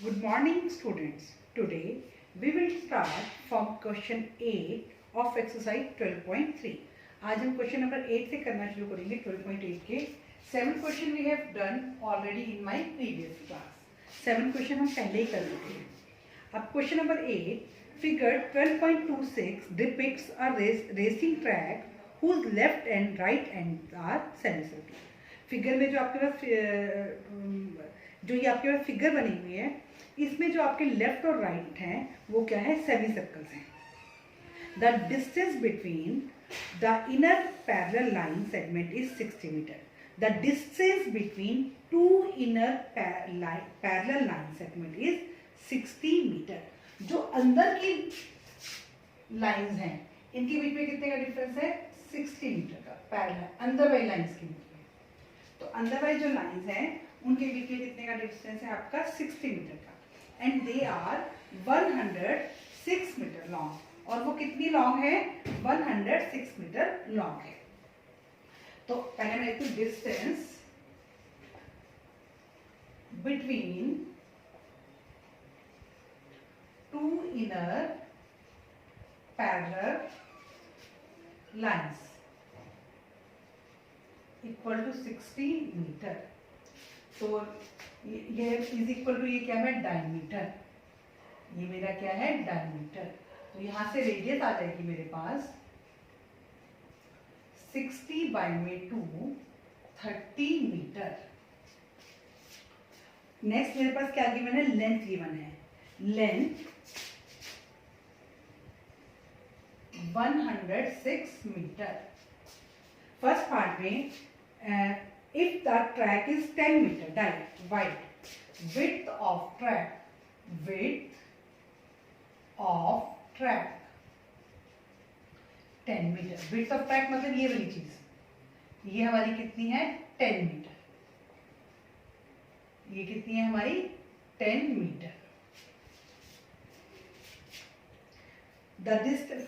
Good morning students. Today we will start from question 8 of exercise 12.3. आज हम question number 8 से करना शुरू करेंगे 12.8 के 7 question we have done already in my previous class. 7 question हम पहले ही कर चुके हैं। अब question number 8 figure 12.26 depicts a racing track whose left and right ends are semicircular. Figure में जो आपके पास जो ये आपके पास फिगर बनी हुई है इसमें जो आपके लेफ्ट और राइट हैं वो क्या है, सेमी सर्कल्स हैं। The distance between the inner parallel line segment is 60 metre. The distance between two inner parallel line segment is 60 metre. जो अंदर की लाइंस हैं इनके बीच में कितने का डिफरेंस है, 60 मीटर का। पैरेलल अंदर वाली लाइंस के बीच में, तो अंदर वाली जो लाइंस हैं उनके बीच में कितने का डिस्टेंस है आपका, 60 मीटर का। And they are 106 metre long. और वो कितनी लॉन्ग है, 106 मीटर लॉन्ग है। तो पहले मैं लिखती हूँ distance between two inner parallel lines equal to 60 metre. तो ये इज इक्वल टू, ये क्या है, डायमीटर। ये मेरा क्या है, डायमीटर। तो यहां से रेडियस आ जाएगी मेरे पास 60 बाई में 2 30 मीटर। नेक्स्ट मेरे पास क्या गिवन है, लेंथ गिवन है। Length 106 metre. फर्स्ट पार्ट में if the track is 10 meter wide, width of track 10 metre. width of track मतलब ये वाली चीज, ये हमारी कितनी है, 10 मीटर। ये कितनी है हमारी, 10 metre.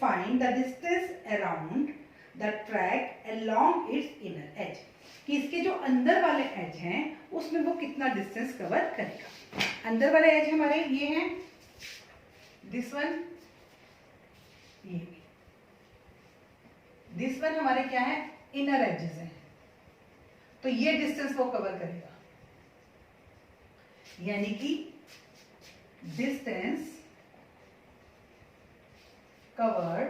Find the distance around the track along its inner edge। कि इसके जो अंदर वाले एज हैं उसमें वो कितना डिस्टेंस कवर करेगा। अंदर वाले एज हमारे ये हैं, दिस वन, ये दिस वन हमारे क्या है, इनर एजेस हैं। तो ये डिस्टेंस वो कवर करेगा, यानी कि distance covered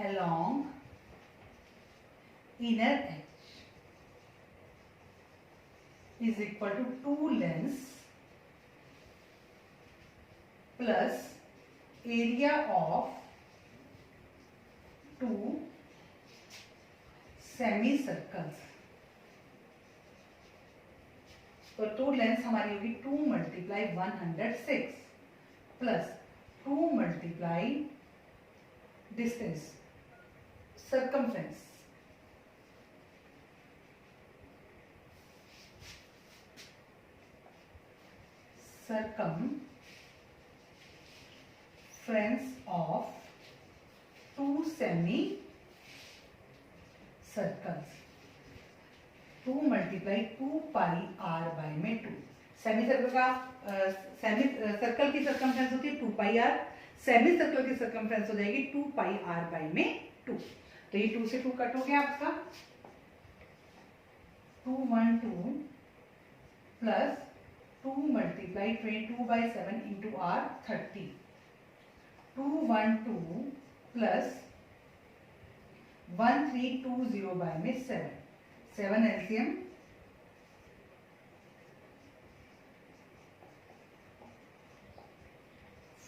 along inner edge is equal to 2 lengths plus area of 2 semicircles। तो 2 लेंथ हमारी होगी 2 multiply 106 plus 2 multiply distance circumference। circumference of 2 semi circles। 2 multiply 2 pi r by में 2। सेमी सर्कल का semi circle की circumference होती है 2 पाई r, semi circle की circumference हो जाएगी 2 पाई r बाई में 2। तो ये 2 से 2 कट हो गया आपका, 212 plus 2 multiply 22 by 7 into r 30। 212 plus 1320 by में 7 एलसीएम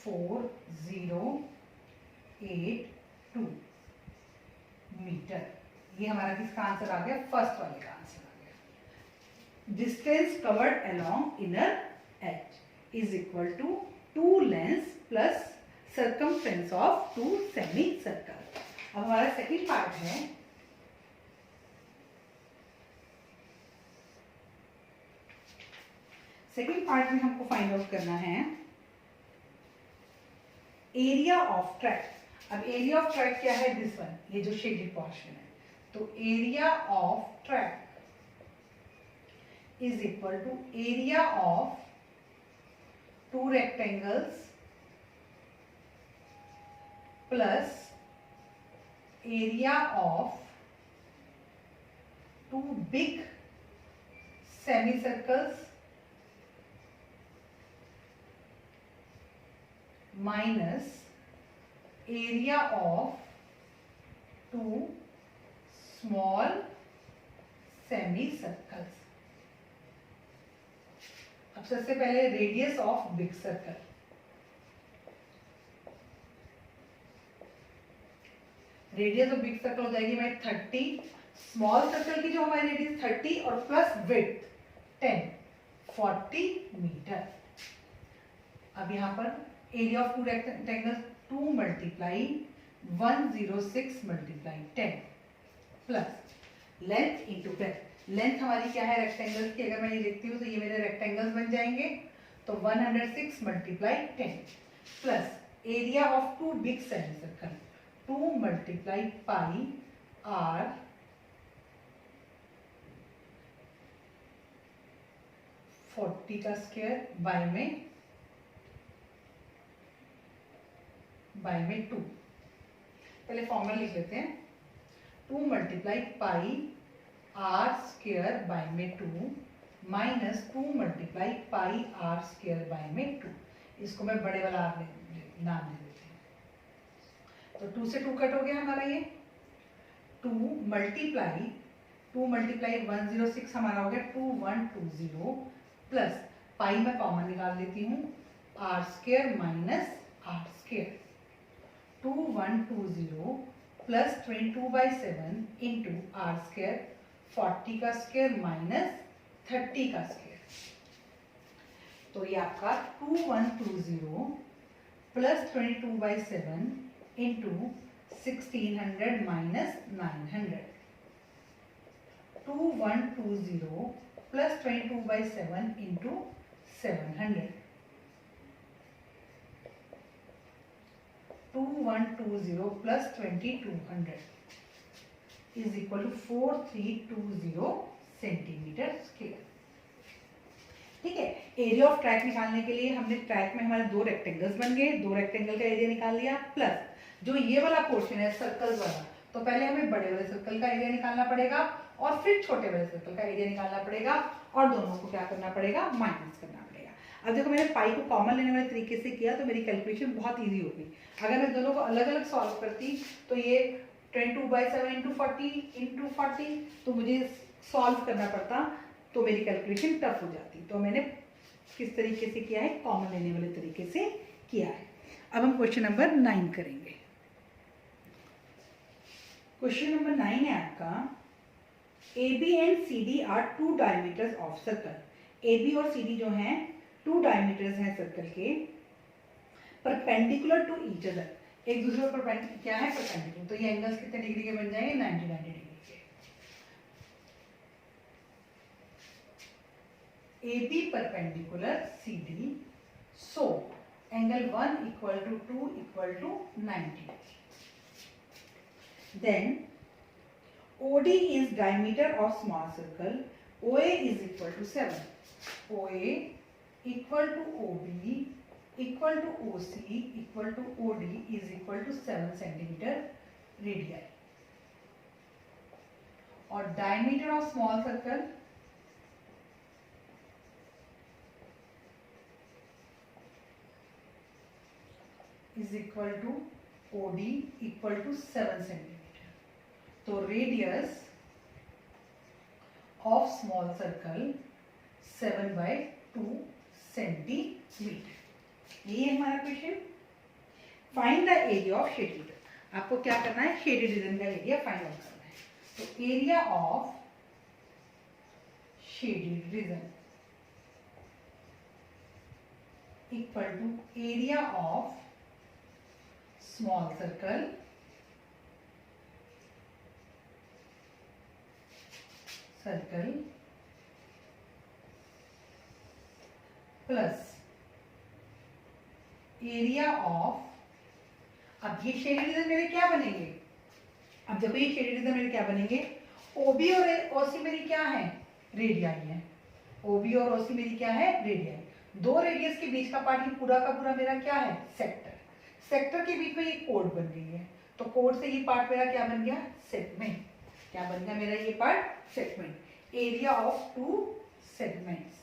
4082 मीटर। ये हमारा किसका आंसर आ गया, फर्स्ट वाले का आंसर आ गया। Distance covered along inner edge is equal to 2 length plus circumference of 2 semi circle. अब हमारा सेकंड पार्ट है, सेकंड पार्ट में हमको फाइंड आउट करना है एरिया ऑफ ट्रैक। अब एरिया ऑफ ट्रैक क्या है, दिस वन, ये जो शेडेड पोर्शन है। तो area of track is equal to area of 2 rectangles plus area of 2 big semicircles minus area of 2 small semicircles. अब सबसे पहले radius of big circle. Radius of big circle हो जाएगी हमारी 30. स्मॉल सर्कल की जो हमारी रेडियस 30 और प्लस विड्थ 10, 40 मीटर. अब यहाँ पर area of 2 rectangles 2 multiply 106 multiply 10 plus length into breadth. Length हमारी क्या है रेक्टेंगल्स की, अगर मैं ये देखती हूँ तो ये मेरे रेक्टेंगल्स बन जाएंगे. तो 106 multiply 10 plus area of 2 big semi circle 2 multiply pi r 40 का स्क्वायर बाय में 2. पहले फॉर्मूला लिख लेते हैं. 2 multiply pi r square by में 2 minus 2 multiply pi r square by में 2. इसको मैं बड़े वाला आर नाम दे देती हूँ. तो 2 से 2 कट हो गया हमारा ये. 2 मल्टीप्लाई 106 हमारा हो गया 2120 प्लस पाई में कॉमन निकाल लेती हूँ r square minus r square. 2120 plus 22/7 into r square 40 का स्क्वायर माइनस 30 का स्क्वायर. तो ये आपका 2120 plus 22/7 into 1600 minus 900. 2120 plus 22/7 into 700. 2120 plus 2200 is equal to 4320 centimetre square. ठीक है. एरिया ऑफ ट्रैक निकालने के लिए हमने ट्रैक में हमारे 2 रेक्टेंगल्स बन गए. 2 रेक्टेंगल का एरिया निकाल लिया प्लस जो ये वाला पोर्शन है सर्कल वाला, तो पहले हमें बड़े वाले सर्कल का एरिया निकालना पड़ेगा और फिर छोटे वाले सर्कल का एरिया निकालना पड़ेगा और दोनों को क्या करना पड़ेगा, माइनस करना पड़ेगा. अब देखो मैंने पाई को कॉमन लेने वाले तरीके से किया तो मेरी कैलकुलेशन बहुत इजी हो गई. अगर मैं दोनों को अलग अलग सॉल्व करती तो ये 22/7 इंटू 40 तो मुझे सॉल्व करना पड़ता, तो मेरी कैलकुलेशन टफ हो जाती. तो मैंने किस तरीके से किया है, कॉमन लेने वाले तरीके से किया है. अब हम क्वेश्चन नंबर 9 करेंगे. क्वेश्चन नंबर 9 है आपका AB and CD are 2 diameters of circle. AB और CD जो हैं 2 डायमीटर्स हैं सर्कल के, परपेंडिकुलर टू ईच अदर. एक दूसरे पर क्या है, परपेंडिकुलर. तो ये एंगल्स कितने डिग्री के बन जाएंगे, 90 डिग्री के. AB perpendicular CD, so angle 1 equal to 2 equal to 90. Then OD is diameter of small circle. OA is equal to 7. OA equal to OB equal to OC equal to OD is equal to 7 centimeter radii. और diameter of small circle is equal to OD equal to 7 centimeter. तो radius of small circle 7/2 centimetre. ये है हमारा question. Find the area of shaded region. आपको क्या करना है, shaded region का एरिया फाइंड आउट करना है. तो area of shaded region equal to area of small circle plus area of. अब ये शेडेड रीजन मेरे क्या बनेंगे, अब देखो ये शेडेड रीजन मेरे क्या बनेंगे, ओबी और ओसी मेरी क्या है, रेडियाई है. ओबी और ओसी मेरी क्या है, रेडियाई. दो रेडियस के बीच का पार्ट, ये पूरा का पूरा मेरा क्या है, सेक्टर। सेक्टर के बीच में ये कोड बन गई है, तो कोड से ये पार्ट मेरा क्या बन गया, सेगमेंट। क्या बन गया मेरा ये part, segment. Area of two segments.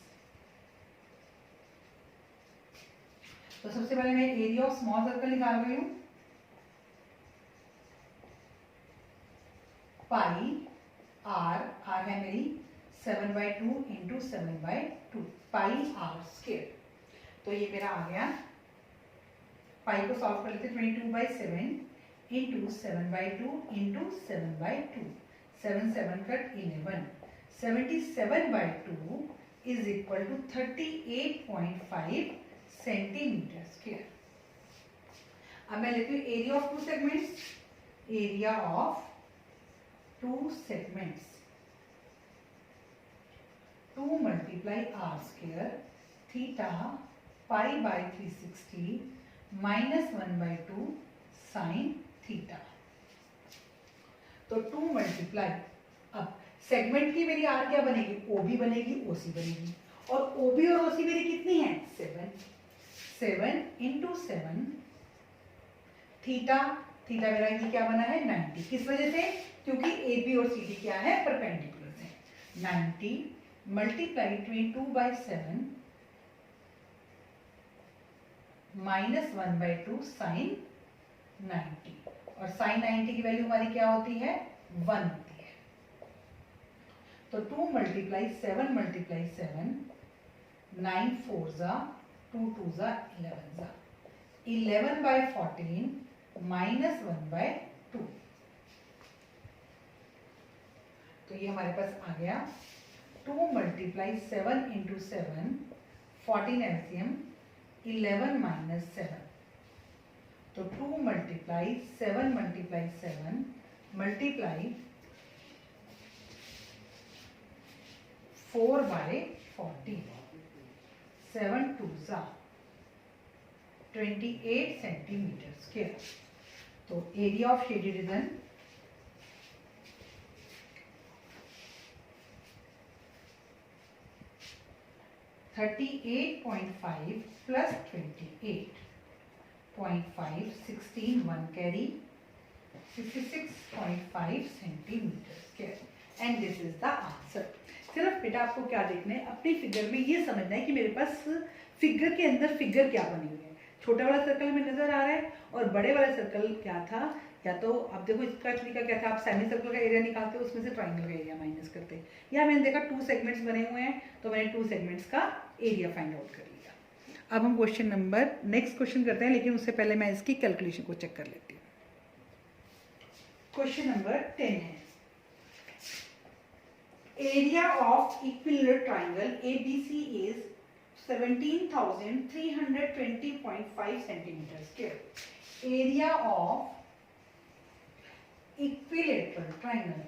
तो सबसे पहले मैं एरिया ऑफ स्मॉल सर्कल निकाल रही हूं। पाई आर, आर है मेरी 7/2 इंटू 7/2, पाई आर स्क्वायर। तो ये मेरा आ गया, पाई को सॉल्व कर लेते, 22/7 into 7/2 into 7/2, 7 7 cut 11, 77/2 is equal to 38.5 centimetre square. अब मैं लेती हूँ area of two segments. Area of two segments, 2 multiply r square theta pi by 360 minus 1/2 sine theta. तो 2 मल्टीप्लाई, अब सेगमेंट की मेरी आर क्या बनेगी, ओबी बनेगी, ओसी बनेगी, और ओबी और ओसी मेरी कितनी है, 7। 7 इंटू 7 थीटा, थीटा मेरा ये क्या बना है 90, किस वजह से, क्योंकि ए बी और सी डी क्या है, परपेंडिकुलर है। 90 मल्टीप्लाई 22/7 माइनस 1/2 साइन 90, और साइन 90 की वैल्यू हमारी क्या होती है, 1 होती है। तो 2 मल्टीप्लाई 7 मल्टीप्लाई 7, 9 4 जा 2 2 जा 11 जा, 11/14 माइनस 1/2। तो ये हमारे पास आ गया 2 मल्टीप्लाई 7 इंटू 7, 14 एलसीएम 11 माइनस 7। तो 2 मल्टीप्लाई 7 मल्टीप्लाई 7 मल्टीप्लाई 4/40, 7 2 जा 28 सेंटीमीटर स्क्वायर। तो area of shaded reason, (38.5 plus 28.5, 16 1 carry 66.5 centimetre square, and this is the answer. सिर्फ बेटा आपको क्या देखना है, अपनी फिगर में ये समझना है कि मेरे पास फिगर के अंदर फिगर क्या बनी हुई है। छोटा वाला सर्कल में नजर आ रहा है, और बड़े वाला सर्कल क्या था, या तो आप देखो इसका तरीका क्या था, आप सेमी सर्कल का एरिया निकालते हो, उसमें से ट्राइंगल का एरिया माइनस करते। या मैंने देखा 2 सेगमेंट्स बने हुए हैं, तो मैंने 2 सेगमेंट्स का एरिया फाइंड आउट कर लिया। अब हम क्वेश्चन नंबर नेक्स्ट क्वेश्चन करते हैं, लेकिन उससे पहले मैं इसकी कैलकुलेशन को चेक कर लेती हूँ। क्वेश्चन नंबर 10 है, area of equilateral triangle ABC is 17,320.5 centimetre square. Area of equilateral triangle,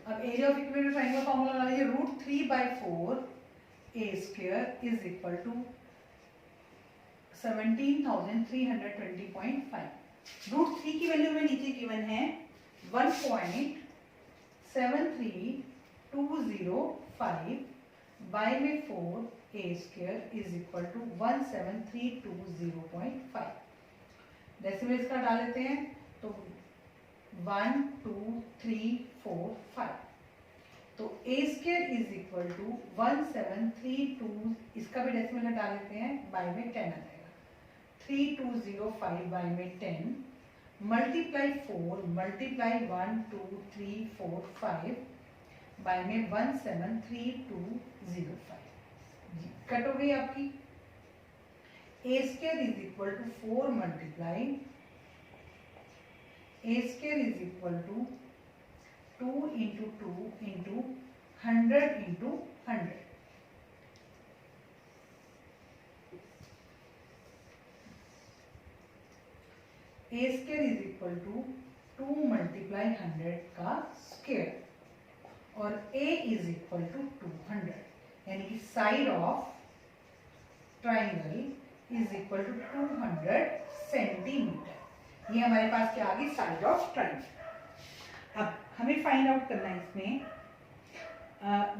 अब area of equilateral triangle formula लगा लीजिए, √3/4 a square is equal to 17,320.5। √3 की वैल्यू में नीचे गिवन है 1.73205 बाय में 4 a square is equal to 17320.5। Decimals का डाल लेते हैं, तो 1 2 3 4 5, तो a square is equal to 1732, इसका भी डेसिमल हटा लेते हैं, बाय में 10 आ जाएगा, 3205 बाय में 10 मल्टीप्लाई 4 मल्टीप्लाई 1 2 3 4 5 बाय में 1732005 कट हो गई आपकी। a square is equal to 4 multiply a square is equal to 2 into 2 into 100 into 100, a square is equal to 2 multiply 100 का स्क्वायर, और a इज इक्वल टू 200, यानी कि side of triangle is equal to 200 centimetre. ये हमारे पास क्या आ गई, side of triangle. अब हमें फाइंड आउट करना है इसमें,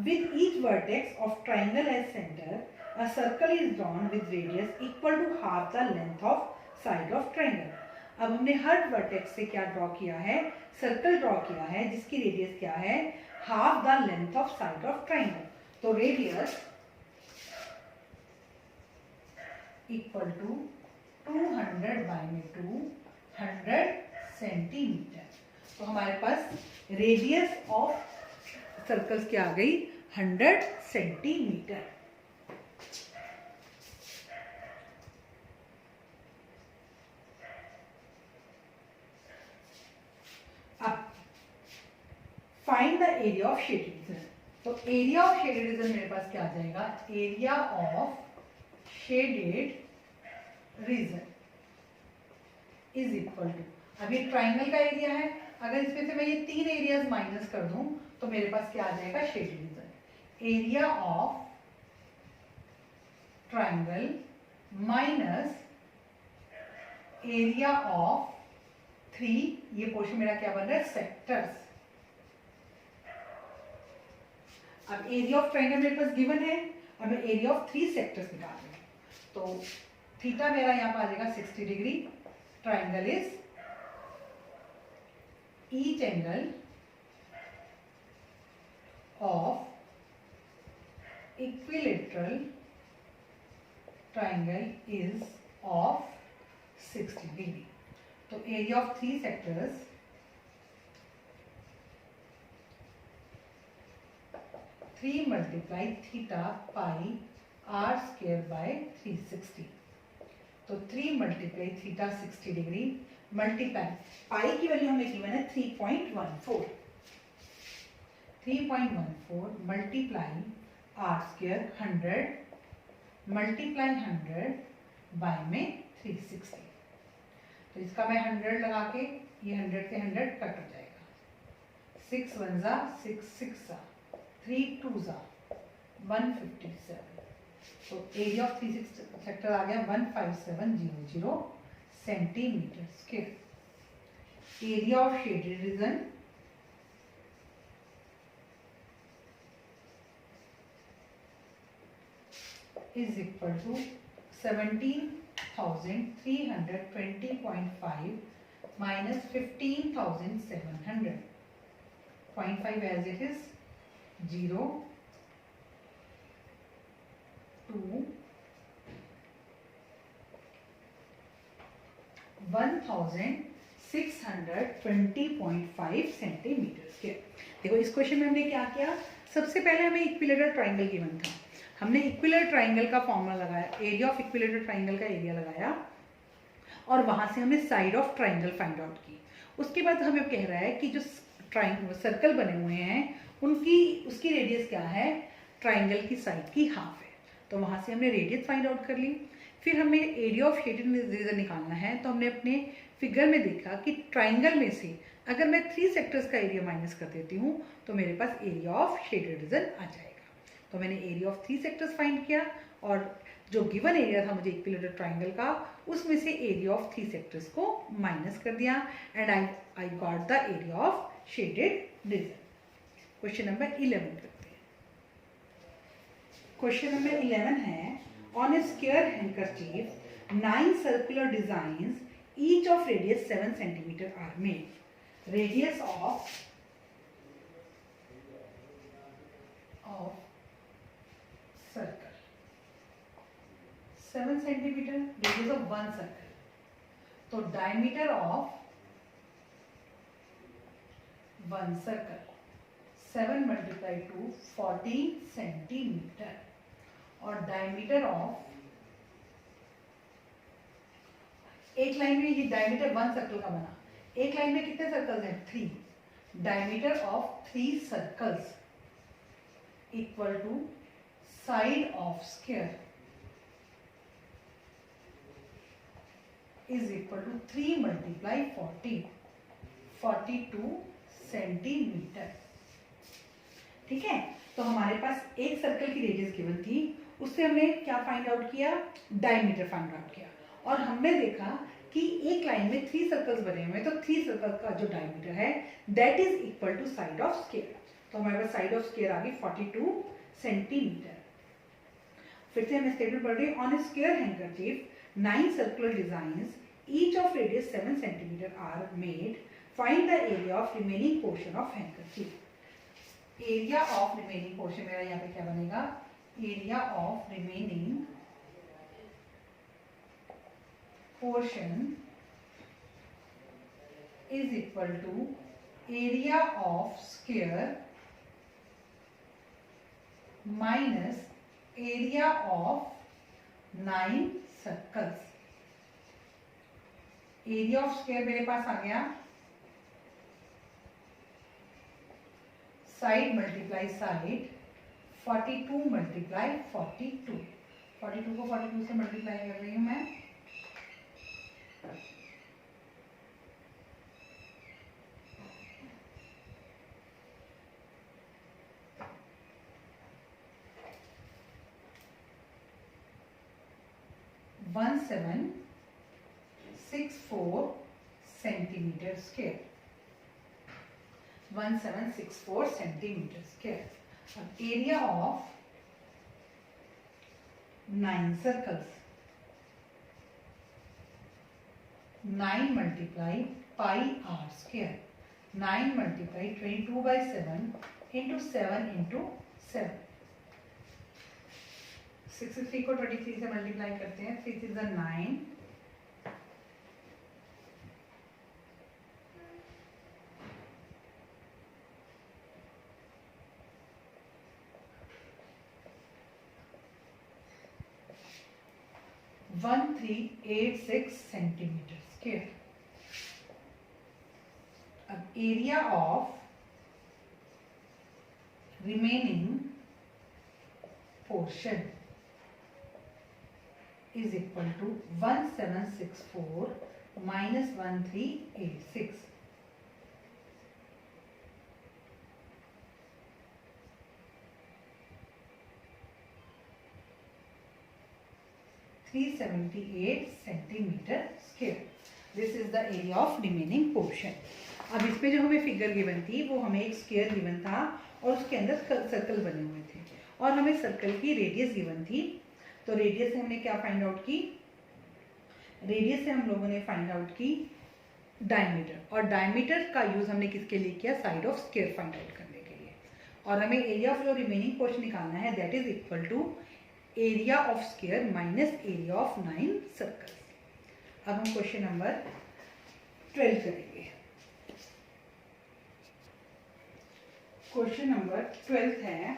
with each vertex of triangle as center, a circle is drawn with radius equal to half the length of side of triangle. अब हमने हर वर्टेक्स से क्या ड्रॉ किया है, सर्कल ड्रॉ किया है जिसकी रेडियस क्या है, half the length of side of triangle. तो रेडियस इक्वल टू 200 बाई में 200 सेंटीमीटर। तो हमारे पास रेडियस ऑफ सर्कल्स क्या आ गई, 100 सेंटीमीटर। अब find the area of shaded region. तो एरिया ऑफ शेडेड रीजन मेरे पास क्या आ जाएगा, area of shaded region is equal to, अब ये ट्राइंगल का एरिया है, अगर इसमें से मैं ये 3 एरियाज माइनस कर दूं तो मेरे पास क्या आ जाएगा, shaded region. Area of triangle minus area of 3, ये पोर्शन मेरा क्या बन रहा है, सेक्टर्स। अब एरिया ऑफ ट्राइंगल मेरे पास गिवन है, अब मैं एरिया ऑफ 3 सेक्टर्स निकाल रही हूं। तो थीटा मेरा यहाँ पर आ जाएगा 60 degree. Triangle is each angle of equilateral triangle is of 60 degree. तो area of 3 sectors three multiply theta pi r square by 360। तो 3 multiply theta 60 degree multiply pi की वैल्यू हमें गिवन है 3.14 multiply r square 100 multiply 100 by में 360। तो इसका मैं 100 लगा के, ये 100 से 100 कट हो जाएगा, 6 1 जा 6 6 जा 3 2 जा 157। तो एरिया ऑफ 3 सेक्टर आ गया 15700 centimetre square. Area of shaded region is equal to 17,320.5 minus 15,700. 0.5 as it is, 0 to 1,620.5 centimetre के। देखो इस क्वेश्चन में हमने क्या किया, सबसे पहले हमें इक्विलेटरल ट्राइंगल गिवन था, हमने इक्विलेटरल ट्राइंगल का फॉर्मूला लगाया, एरिया ऑफ इक्विलेटरल ट्राइंगल का एरिया लगाया और वहां से हमने side of triangle find out की। उसके बाद हमें कह रहा है कि जो ट्राइंगल सर्कल बने हुए हैं उसकी रेडियस क्या है, ट्राइंगल की साइड की हाफ है। तो वहां से हमने रेडियस फाइंड आउट कर ली। फिर हमें एरिया ऑफ शेडेड रीजन निकालना है, तो हमने अपने फिगर में देखा कि ट्राइंगल में से अगर मैं 3 सेक्टर्स का एरिया माइनस कर देती हूँ तो मेरे पास एरिया ऑफ शेडेड रीजन आ जाएगा। तो मैंने एरिया ऑफ 3 सेक्टर्स फाइंड किया और जो गिवन एरिया था मुझे इक्विलेटरल ट्राइंगल का, उसमें से एरिया ऑफ 3 सेक्टर्स को माइनस कर दिया and I got the area of shaded region. Question number 11 करते हैं। क्वेश्चन नंबर 11 है, on a square handkerchief 9 circular designs each of radius 7 centimetre are made. Radius of circle 7 centimetre, radius of 1 circle. तो diameter of 1 circle 7 multiply two 14 centimetre और diameter of, एक line में ये diameter 1 circle का बना, एक line में कितने सर्कल्स हैं, 3। Diameter of 3 circles equal to side of square is equal to 3 multiply 40 42 centimetre. ठीक है, तो हमारे पास एक सर्कल की रेडियस गिवन थी, उससे हमने क्या फाइंड आउट किया, डायमीटर फाइंड आउट किया और हमने देखा कि एक लाइन में 3 सर्कल्स बने हुए हैं, तो 3 सर्कल का जो डायमीटर है that is equal to side of square. तो हमारे पास साइड ऑफ स्क्वायर आ गई 42 सेंटीमीटर। फिर से मैं स्टेटमेंट पढ़ रही हूँ। On a square handkerchief 9 circular designs each of radius 7 centimetre are made. Find the area of remaining portion of handkerchief. Area of remaining portion मेरा यहाँ पे क्या बनेगा, area of remaining portion is equal to area of square minus area of 9 circles। Area of square मेरे पास आ गया side multiply side 42 multiply 42। 42 को 42 से मल्टीप्लाई कर रही हूं मैं। One 1764 centimetre square. 1764 centimetre square. अब area of 9 circles, 9 multiply pi r square. 9 multiply 22/7 into 7 into 7। 63 को 23 से मल्टीप्लाई करते हैं। 3 is 9, 1386 सेंटीमीटर स्क्वायर। अब area of remaining portion is equal to 1764 minus 1386। 378 centimetre square. This is the area of remaining portion. अब इसमें जो हमें figure given थी वो हमें एक स्क्वायर गिवन था और उसके अंदर सर्कल बने हुए थे और हमें सर्कल की रेडियस गिवन थी। तो रेडियस से हमने क्या फाइंड आउट की, रेडियस से हम लोगों ने फाइंड आउट की डायमीटर, और डायमीटर का यूज हमने किसके लिए किया, side of square find out करने के लिए। और हमें एरिया ऑफ जो रिमेनिंग पोर्शन निकालना है that is equal to area of square minus area of 9 circles. अब हम क्वेश्चन नंबर 12 करेंगे। क्वेश्चन नंबर 12 है,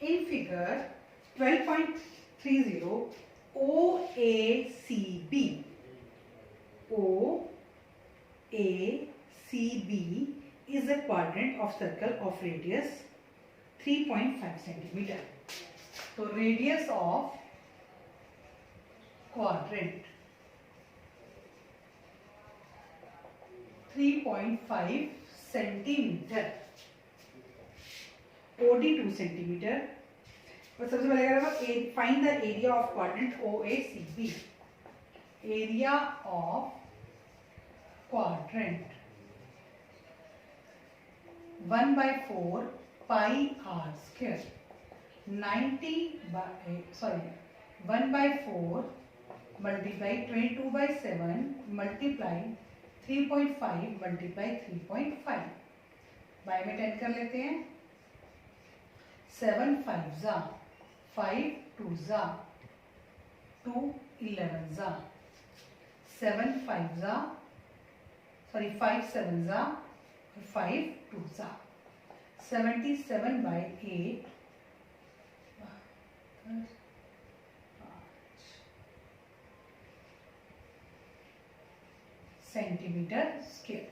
in figure 12.30 OACB is a quadrant of circle of radius 3.5 centimeter। तो radius of quadrant 3.5 centimetre, OD 2 centimetre. और सबसे पहले क्या होगा, find the area of quadrant OACB। Area of quadrant 1/4 pi r square. 1/4 multiply 22/7 multiply 3.5 multiply 3.5 by में 10 कर लेते हैं। 7 5 जा 5 2 जा 2 11 जा 7 5 जा 5 7 जा 5 2 जा 77/8 सेंटीमीटर स्क्वायर।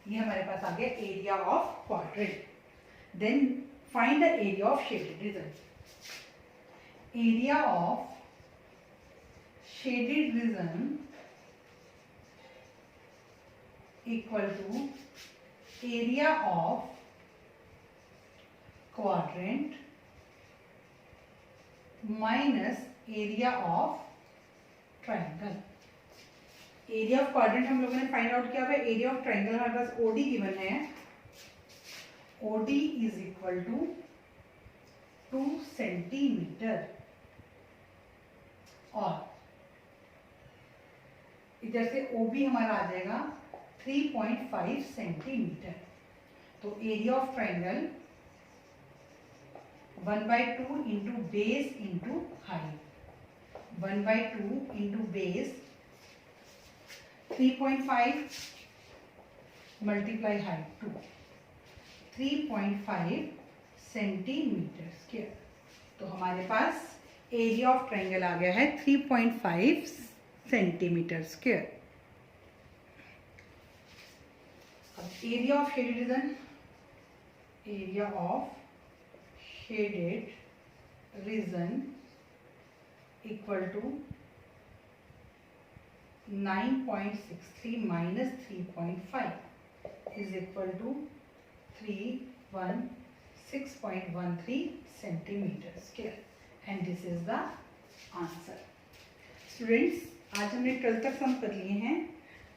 ये हमारे पास आ गया area of quadrant. Then find the area of shaded region. Area of shaded region equal to area of quadrant minus area of triangle. Area of quadrant हम लोगों ने फाइंड आउट किया हुआ है। एरिया ऑफ ट्राइंगल हमारे पास OD given है, OD is equal to 2 centimetre, और इधर से ओबी हमारा आ जाएगा 3.5 सेंटीमीटर। तो area of triangle 1/2 into base into height, 1/2 into base 3.5 multiply height 2, 3.5 centimetre square. तो हमारे पास एरिया ऑफ ट्राइंगल आ गया है 3.5 सेंटीमीटर स्क्वायर। अब area of shaded region, area of shaded region equal to 9.63 minus 3.5 is equal to 316.13 centimeter square, and this is the answer. Students, आज हमने 12 तक सम कर लिए हैं।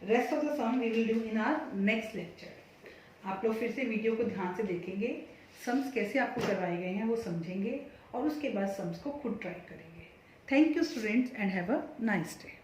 Rest of the sum we will do in our next lecture. आप लोग फिर से वीडियो को ध्यान से देखेंगे, सम्स कैसे आपको करवाए गए हैं वो समझेंगे, और उसके बाद सम्स को खुद ट्राई करेंगे। Thank you students and have a nice day.